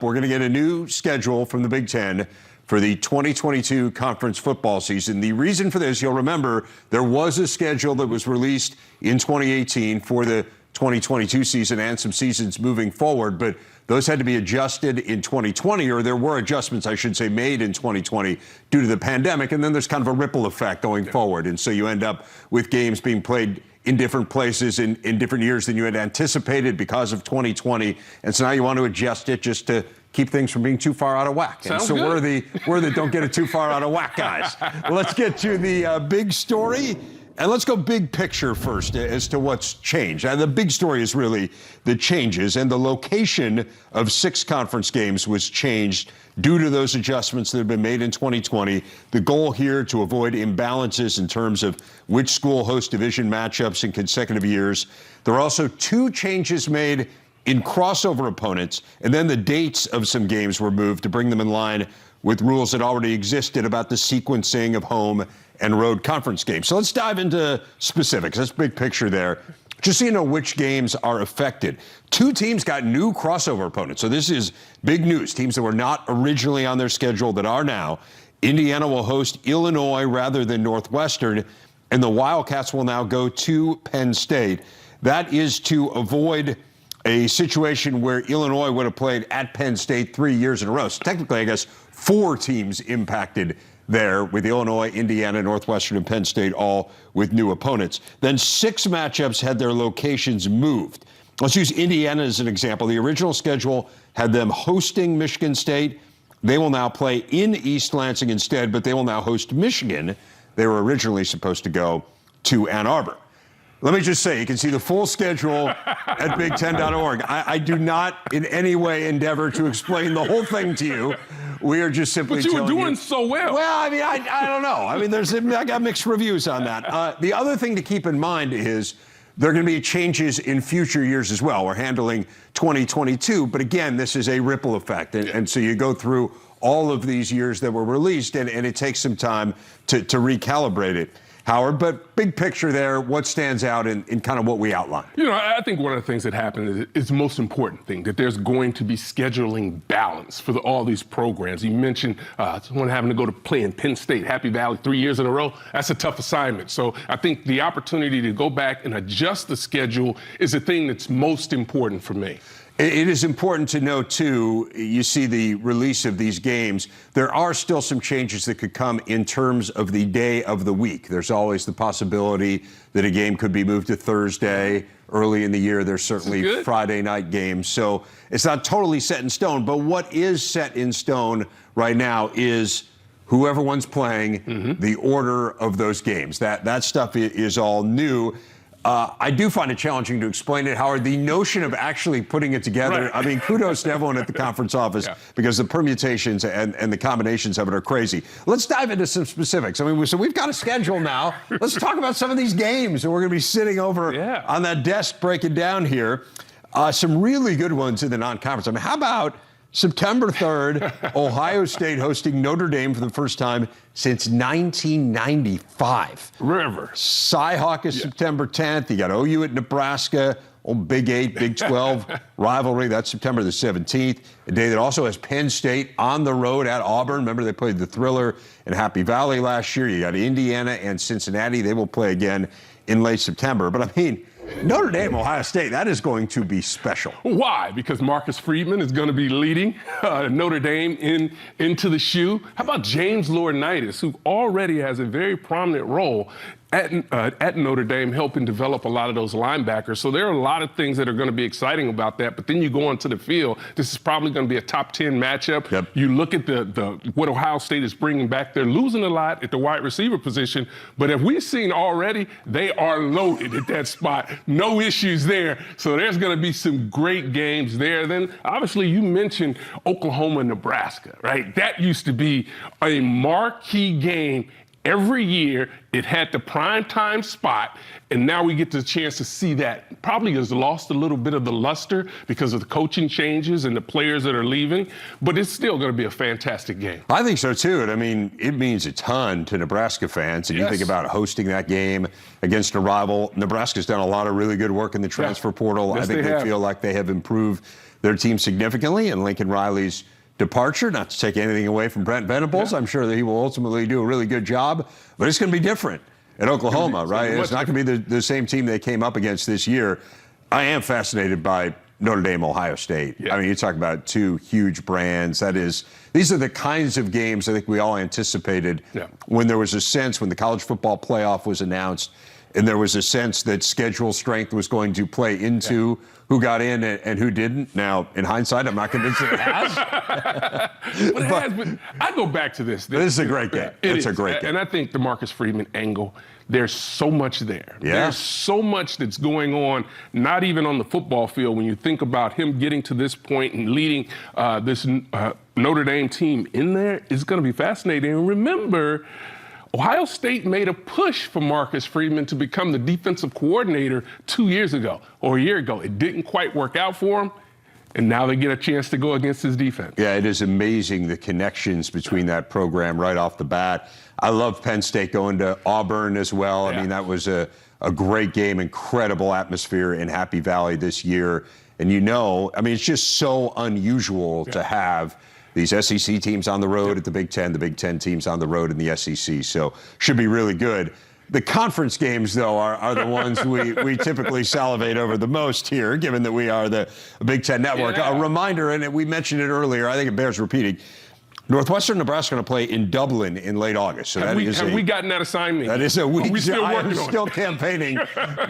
We're going to get a new schedule from the Big Ten for the 2022 conference football season. The reason for this, you'll remember, there was a schedule that was released in 2018 for the 2022 season and some seasons moving forward, but those had to be adjusted in 2020, or there were adjustments, I should say, made in 2020 due to the pandemic, and then there's kind of a ripple effect going forward, and so you end up with games being played in different places in different years than you had anticipated because of 2020, and so now you want to adjust it just to keep things from being too far out of whack. And so we're the don't get it too far out of whack guys. Let's get to the big story. And let's go big picture first as to what's changed. The big story is really the changes, and the location of 6 conference games was changed due to those adjustments that have been made in 2020. The goal here to avoid imbalances in terms of which school hosts division matchups in consecutive years. There are also 2 changes made in crossover opponents, and then the dates of some games were moved to bring them in line with rules that already existed about the sequencing of home and road conference games. So let's dive into specifics. That's big picture there. Just so you know which games are affected. 2 teams got new crossover opponents. So this is big news. Teams that were not originally on their schedule that are now. Indiana will host Illinois rather than Northwestern, and the Wildcats will now go to Penn State. That is to avoid a situation where Illinois would have played at Penn State 3 years in a row. So technically, I guess, 4 teams impacted there, with Illinois, Indiana, Northwestern, and Penn State all with new opponents. Then 6 matchups had their locations moved. Let's use Indiana as an example. The original schedule had them hosting Michigan State. They will now play in East Lansing instead, but they will now host Michigan. They were originally supposed to go to Ann Arbor. Let me just say, you can see the full schedule at big10.org. I do not in any way endeavor to explain the whole thing to you. We are just simply telling you. But you were doing so well. Well, I mean, I don't know. I mean, I got mixed reviews on that. The other thing to keep in mind is there are going to be changes in future years as well. We're handling 2022, but again, this is a ripple effect. And so you go through all of these years that were released, and it takes some time to recalibrate it, Howard. But big picture there, what stands out in kind of what we outlined? You know, I think one of the things that happened is the most important thing, that there's going to be scheduling balance for all these programs. You mentioned someone having to go to play in Penn State, Happy Valley 3 years in a row. That's a tough assignment. So I think the opportunity to go back and adjust the schedule is the thing that's most important for me. It is important to know, too, you see the release of these games. There are still some changes that could come in terms of the day of the week. There's always the possibility that a game could be moved to Thursday. Early in the year, there's certainly Friday night games. So it's not totally set in stone. But what is set in stone right now is whoever one's playing, the order of those games. That stuff is all new. I do find it challenging to explain it, Howard. The notion of actually putting it together, I mean, kudos to everyone at the conference office because the permutations and the combinations of it are crazy. Let's dive into some specifics. I mean, so we've got a schedule now. Let's talk about some of these games that we're going to be sitting over on that desk breaking down here. Some really good ones in the non-conference. I mean, how about September 3rd, Ohio State hosting Notre Dame for the first time since 1995. River. Cy-Hawk is September 10th. You got OU at Nebraska, old Big 8, Big 12 rivalry. That's September the 17th. A day that also has Penn State on the road at Auburn. Remember, they played the Thriller in Happy Valley last year. You got Indiana and Cincinnati. They will play again in late September. But, I mean, Notre Dame, Ohio State, that is going to be special. Why? Because Marcus Freeman is going to be leading Notre Dame into the shoe. How about James Laurinaitis, who already has a very prominent role at Notre Dame, helping develop a lot of those linebackers. So there are a lot of things that are going to be exciting about that. But then you go onto the field, this is probably going to be a top 10 matchup. You look at what Ohio State is bringing back. They're losing a lot at the wide receiver position. But as we've seen already, they are loaded at that spot. No issues there. So there's going to be some great games there. Then, obviously, you mentioned Oklahoma, Nebraska, right? That used to be a marquee game every year it had the prime time spot, and now we get the chance to see that. Probably has lost a little bit of the luster because of the coaching changes and the players that are leaving, but it's still going to be a fantastic game. I think so too. And I mean, it means a ton to Nebraska fans. And you think about hosting that game against a rival. Nebraska's done a lot of really good work in the transfer portal. Yes, I think they feel like they have improved their team significantly. And Lincoln Riley's departure, not to take anything away from Brent Venables, I'm sure that he will ultimately do a really good job, but it's going to be different at Oklahoma, right? It's not going to be the same team they came up against this year. I am fascinated by Notre Dame, Ohio State. I mean, you talk about two huge brands. These are the kinds of games I think we all anticipated when there was a sense, when the college football playoff was announced, and there was a sense that schedule strength was going to play into who got in and who didn't. Now, in hindsight, I'm not convinced it has. But I go back to this. This is a great game. It's a great game. And I think the Marcus Freeman angle, there's so much there. Yeah. There's so much that's going on, not even on the football field. When you think about him getting to this point and leading this Notre Dame team in there, it's going to be fascinating. And remember, Ohio State made a push for Marcus Freeman to become the defensive coordinator 2 years ago or a year ago. It didn't quite work out for him, and now they get a chance to go against his defense. Yeah, it is amazing the connections between that program right off the bat. I love Penn State going to Auburn as well. I mean, that was a great game, incredible atmosphere in Happy Valley this year. And I mean, it's just so unusual to have these SEC teams on the road at the Big Ten teams on the road in the SEC. So should be really good. The conference games, though, are the ones we typically salivate over the most here, given that we are the Big Ten Network. Yeah. A reminder, and we mentioned it earlier, I think it bears repeating, Northwestern Nebraska going to play in Dublin in late August. So have we gotten that assignment? That is a week. We still I'm still campaigning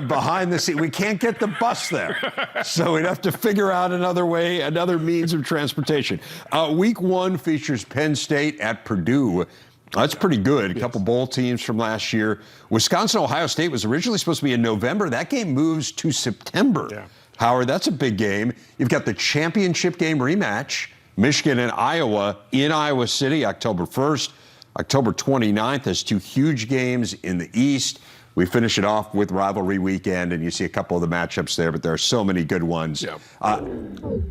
behind the scenes. We can't get the bus there, so we'd have to figure out another way, another means of transportation. Week 1 features Penn State at Purdue. That's pretty good. A couple bowl teams from last year. Wisconsin, Ohio State was originally supposed to be in November. That game moves to September. Yeah. Howard, that's a big game. You've got the championship game rematch. Michigan and Iowa in Iowa City, October 1st, October 29th. There's 2 huge games in the East. We finish it off with rivalry weekend, and you see a couple of the matchups there, but there are so many good ones. Yeah.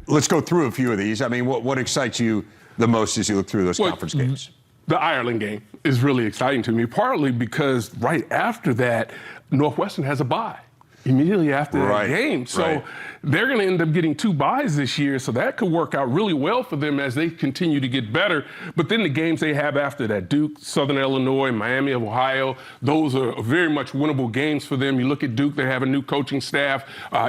Let's go through a few of these. I mean, what excites you the most as you look through those conference games? The Ireland game is really exciting to me, partly because right after that, Northwestern has a bye immediately after that game. So they're going to end up getting 2 byes this year, so that could work out really well for them as they continue to get better. But then the games they have after that, Duke, Southern Illinois, Miami of Ohio, those are very much winnable games for them. You look at Duke, they have a new coaching staff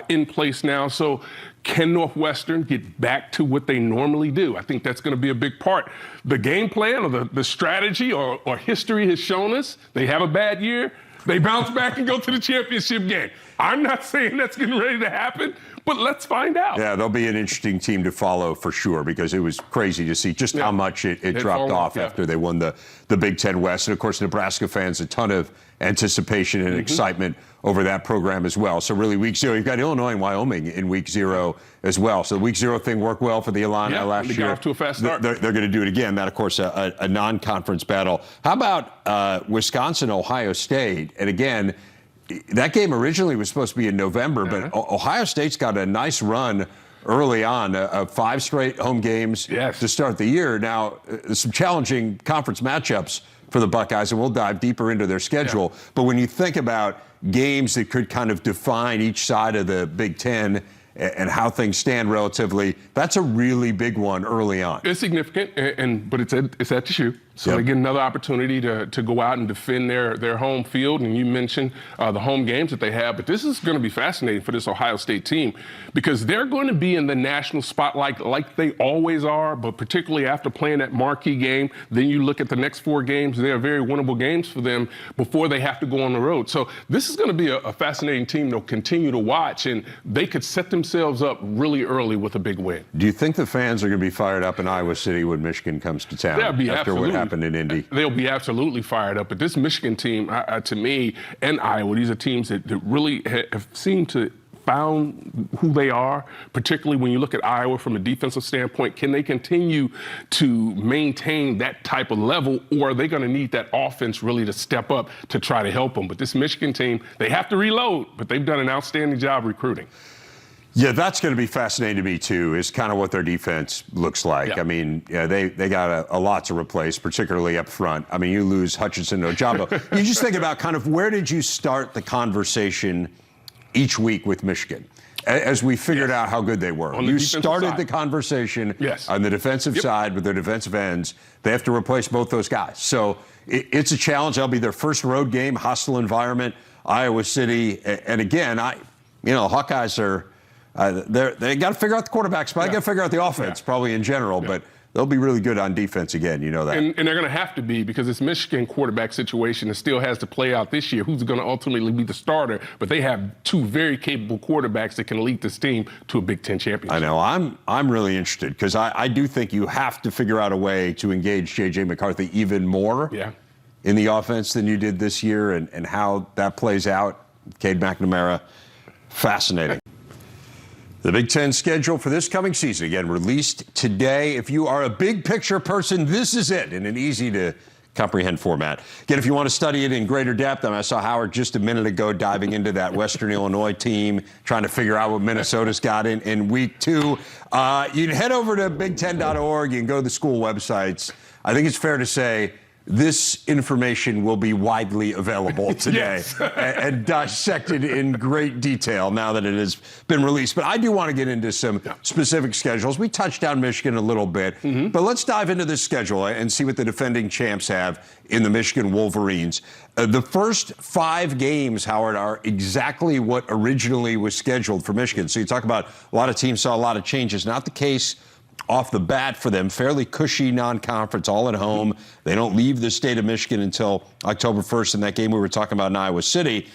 in place now. So can Northwestern get back to what they normally do? I think that's going to be a big part. The game plan or the strategy or history has shown us they have a bad year, they bounce back and go to the championship game. I'm not saying that's getting ready to happen, but let's find out. Yeah, they'll be an interesting team to follow for sure, because it was crazy to see just how much it dropped off after they won the Big Ten West. And, of course, Nebraska fans, a ton of anticipation and excitement over that program as well. So really week 0, you've got Illinois and Wyoming in week 0 as well. So the week 0 thing worked well for the Illini last year. Got off to a fast start. They're going to do it again. That, of course, a non-conference battle. How about Wisconsin, Ohio State? And again, that game originally was supposed to be in November, but Ohio State's got a nice run early on, 5 straight home games to start the year. Now, some challenging conference matchups for the Buckeyes, and we'll dive deeper into their schedule. But when you think about games that could kind of define each side of the Big Ten and how things stand relatively, that's a really big one early on. It's significant, but it's at the shoe. So they get another opportunity to go out and defend their home field. And you mentioned the home games that they have. But this is going to be fascinating for this Ohio State team, because they're going to be in the national spotlight like they always are, but particularly after playing that marquee game. Then you look at the next 4 games. They are very winnable games for them before they have to go on the road. So this is going to be a fascinating team they'll continue to watch, and they could set themselves up really early with a big win. Do you think the fans are going to be fired up in Iowa City when Michigan comes to town after what happened in Indy? They'll be absolutely fired up. But this Michigan team, to me, and Iowa, these are teams that really have seemed to found who they are, particularly when you look at Iowa from a defensive standpoint? Can they continue to maintain that type of level, or are they going to need that offense really to step up to try to help them? But this Michigan team, they have to reload, but they've done an outstanding job recruiting. Yeah, that's going to be fascinating to me, too, is kind of what their defense looks like. Yeah. I mean, yeah, they got a lot to replace, particularly up front. I mean, you lose Hutchinson to Ojabo. You just think about kind of where did you start the conversation each week with Michigan as we figured out how good they were? You started the conversation on the defensive side with their defensive ends. They have to replace both those guys. So it's a challenge. That'll be their first road game, hostile environment, Iowa City. And again, Hawkeyes are... they got to figure out the quarterback spot. They got to figure out the offense, probably in general, but they'll be really good on defense again. You know that. And they're going to have to be, because this Michigan quarterback situation still has to play out this year. Who's going to ultimately be the starter? But they have two very capable quarterbacks that can lead this team to a Big Ten championship. I know. I'm really interested because I do think you have to figure out a way to engage J.J. McCarthy even more in the offense than you did this year, and how that plays out. Cade McNamara, fascinating. The Big Ten schedule for this coming season, again, released today. If you are a big picture person, this is it in an easy to comprehend format. Again, if you want to study it in greater depth, I saw Howard just a minute ago diving into that Western Illinois team, trying to figure out what Minnesota's got in week 2. You can head over to big10.org. You can go to the school websites. I think it's fair to say this information will be widely available today and dissected in great detail now that it has been released. But I do want to get into some specific schedules. We touched on Michigan a little bit, but let's dive into this schedule and see what the defending champs have in the Michigan Wolverines. The first 5 games, Howard, are exactly what originally was scheduled for Michigan. So you talk about a lot of teams saw a lot of changes. Not the case off the bat for them. Fairly cushy non-conference, all at home. They don't leave the state of Michigan until October 1st in that game we were talking about in Iowa City.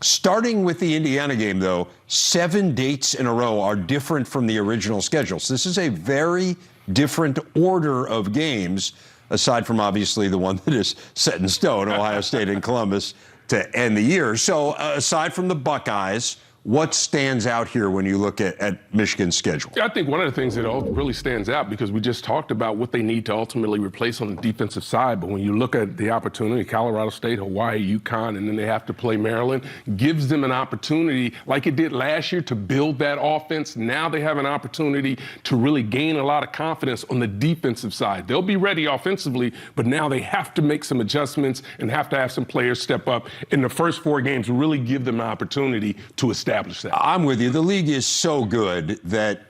Starting with the Indiana game, though, 7 dates in a row are different from the original schedule. So this is a very different order of games, aside from obviously the one that is set in stone, Ohio State and Columbus, to end the year. So aside from the Buckeyes, what stands out here when you look at Michigan's schedule? I think one of the things that really stands out, because we just talked about what they need to ultimately replace on the defensive side, but when you look at the opportunity, Colorado State, Hawaii, UConn, and then they have to play Maryland, gives them an opportunity, like it did last year, to build that offense. Now they have an opportunity to really gain a lot of confidence on the defensive side. They'll be ready offensively, but now they have to make some adjustments and have to have some players step up in the first 4 games, really give them an opportunity to establish that. I'm with you. The league is so good that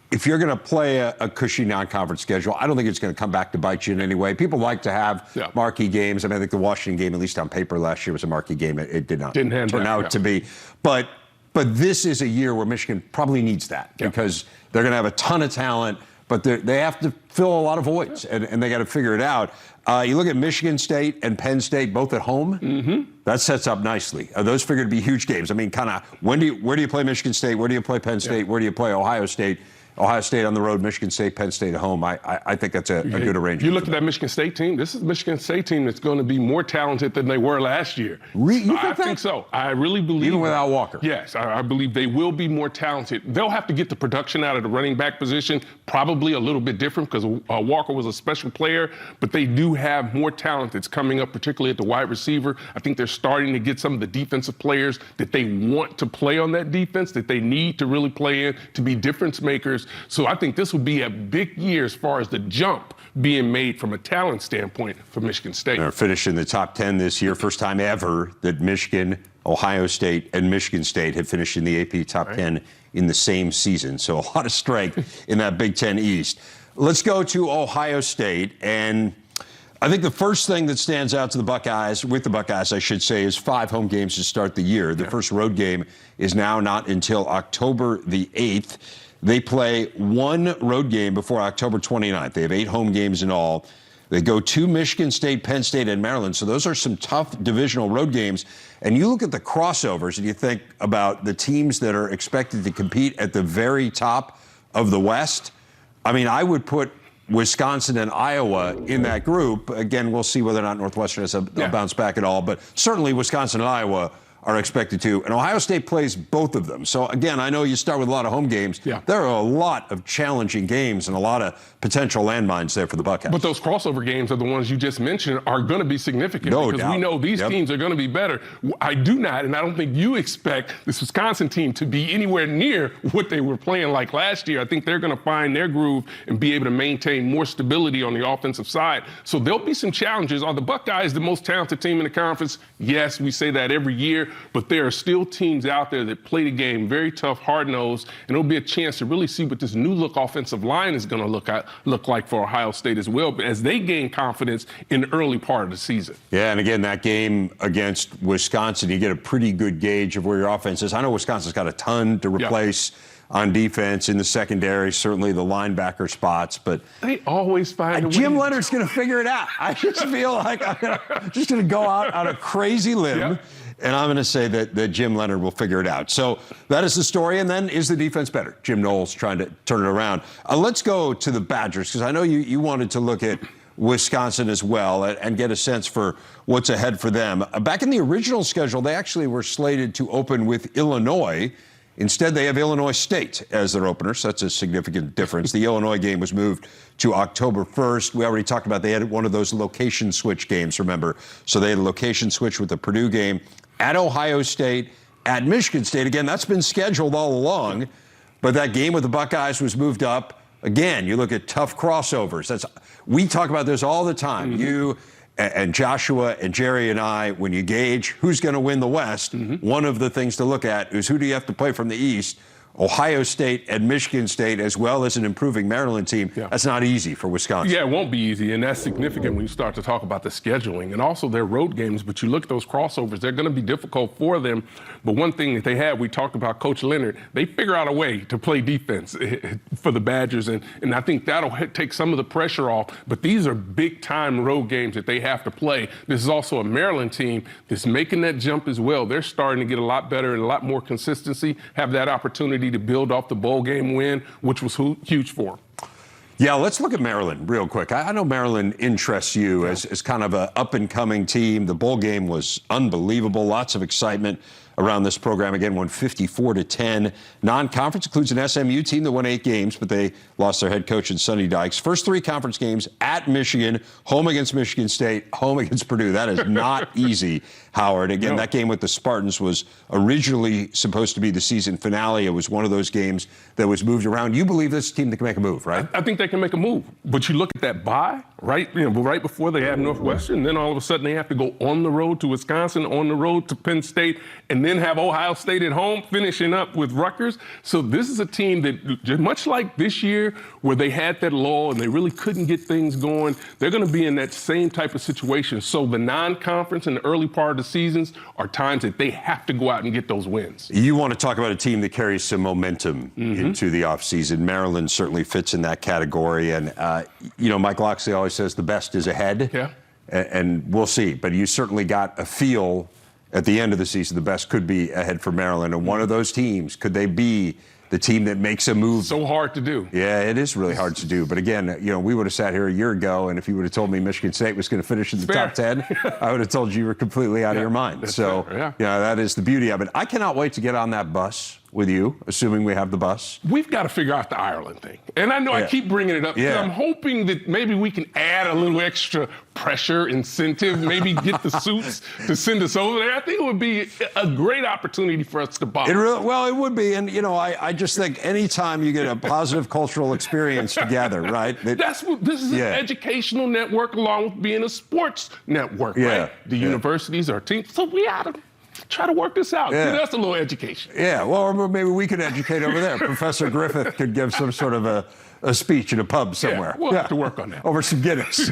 if you're going to play a cushy non-conference schedule, I don't think it's going to come back to bite you in any way. People like to have marquee games. I mean, I think the Washington game, at least on paper last year, was a marquee game. It didn't turn out to be. But this is a year where Michigan probably needs that because they're going to have a ton of talent, but they have to fill a lot of voids, and they got to figure it out. You look at Michigan State and Penn State, both at home. That sets up nicely. Those figure to be huge games. I mean, kind of, where do you play Michigan State? Where do you play Penn State? Where do you play Ohio State? Ohio State on the road, Michigan State, Penn State at home. I think that's a good arrangement. You look at that Michigan State team. This is a Michigan State team that's going to be more talented than they were last year. I think so. I really believe. Even without Walker. Yes, I believe they will be more talented. They'll have to get the production out of the running back position, probably a little bit different because Walker was a special player, but they do have more talent that's coming up, particularly at the wide receiver. I think they're starting to get some of the defensive players that they want to play on that defense, that they need to really play in to be difference makers. So I think this will be a big year as far as the jump being made from a talent standpoint for Michigan State. They're finishing the top 10 this year. First time ever that Michigan, Ohio State, and Michigan State have finished in the AP top 10 in the same season. So a lot of strength in that Big Ten East. Let's go to Ohio State. And I think the first thing that stands out to the Buckeyes, with the Buckeyes, I should say, is 5 home games to start the year. The first road game is now not until October the 8th. They play 1 road game before October 29th. They have 8 home games in all. They go to Michigan State, Penn State, and Maryland. So those are some tough divisional road games. And you look at the crossovers and you think about the teams that are expected to compete at the very top of the West. I mean, I would put Wisconsin and Iowa in that group. Again, we'll see whether or not Northwestern has a bounce back at all. But certainly Wisconsin and Iowa are expected to. And Ohio State plays both of them. So, again, I know you start with a lot of home games. Yeah. There are a lot of challenging games and a lot of potential landmines there for the Buckeyes. But those crossover games are the ones you just mentioned are going to be significant No because doubt. we know these teams are going to be better. I do not, and I don't think you expect this Wisconsin team to be anywhere near what they were playing like last year. I think they're going to find their groove and be able to maintain more stability on the offensive side. So there'll be some challenges. Are the Buckeyes the most talented team in the conference? Yes, we say that every year, but there are still teams out there that play the game very tough, hard-nosed, and it'll be a chance to really see what this new-look offensive line is going to look like for Ohio State as well, but as they gain confidence in the early part of the season. Yeah, and again, that game against Wisconsin, you get a pretty good gauge of where your offense is. I know Wisconsin's got a ton to replace on defense in the secondary, certainly the linebacker spots, but they always find a way. Jim Leonard's going to figure it out. I just feel like I'm just going to go out on a crazy limb. And I'm going to say that Jim Leonard will figure it out. So that is the story. And then, is the defense better? Jim Knowles trying to turn it around. Let's go to the Badgers, because I know you wanted to look at Wisconsin as well and get a sense for what's ahead for them. Back in the original schedule, they actually were slated to open with Illinois. Instead, they have Illinois State as their opener, so that's a significant difference. The Illinois game was moved to October 1st. We already talked about they had one of those location switch games, remember? So they had a location switch with the Purdue game at Ohio State, at Michigan State. Again, that's been scheduled all along, but that game with the Buckeyes was moved up. Again, you look at tough crossovers. We talk about this all the time. You and Joshua and Jerry and I, when you gauge who's going to win the West, one of the things to look at is who do you have to play from the East. Ohio State and Michigan State, as well as an improving Maryland team. That's not easy for Wisconsin. Yeah, it won't be easy, and that's significant when you start to talk about the scheduling and also their road games. But you look at those crossovers, they're going to be difficult for them. But one thing that they have, we talked about Coach Leonard, they figure out a way to play defense for the Badgers, and I think that'll take some of the pressure off. But these are big-time road games that they have to play. This is also a Maryland team that's making that jump as well. They're starting to get a lot better and a lot more consistency, have that opportunity to build off the bowl game win, which was huge for them. Yeah, let's look at Maryland real quick. I know Maryland interests you as kind of an up-and-coming team. The bowl game was unbelievable. Lots of excitement around this program. Again, won 54-10. Non-conference includes an SMU team that won 8 games, but they lost their head coach in Sonny Dykes. First 3 conference games at Michigan, home against Michigan State, home against Purdue. That is not easy, Howard. Again, that game with the Spartans was originally supposed to be the season finale. It was one of those games that was moved around. You believe this team that can make a move, right? I think they can make a move. But you look at that bye, right? Right before they have Northwestern, then all of a sudden they have to go on the road to Wisconsin, on the road to Penn State, and then have Ohio State at home, finishing up with Rutgers. So this is a team that, much like this year, where they had that lull and they really couldn't get things going, they're going to be in that same type of situation. So the non-conference and the early part of the seasons are times that they have to go out and get those wins. You want to talk about a team that carries some momentum into the offseason. Maryland certainly fits in that category. And, Mike Loxley always says the best is ahead. Yeah. And we'll see. But you certainly got a feel at the end of the season the best could be ahead for Maryland. And one of those teams, could they be the team that makes a move? So hard to do. Yeah, it is really hard to do. But again, we would have sat here a year ago, and if you would have told me Michigan State was going to finish in the top 10, I would have told you were completely out of your mind. So, that is the beauty of it. I cannot wait to get on that bus with you, assuming we have the bus. We've got to figure out the Ireland thing. And I know I keep bringing it up because I'm hoping that maybe we can add a little extra pressure, incentive, maybe get the suits to send us over there. I think it would be a great opportunity for us to bond. It would be. And, I just think anytime you get a positive cultural experience together, right? This is an educational network along with being a sports network, right? The universities are teams. So we ought to try to work this out. Yeah. That's a little education. Yeah, well, maybe we could educate over there. Professor Griffith could give some sort of a speech in a pub somewhere. We'll have to work on that. Over some Guinness.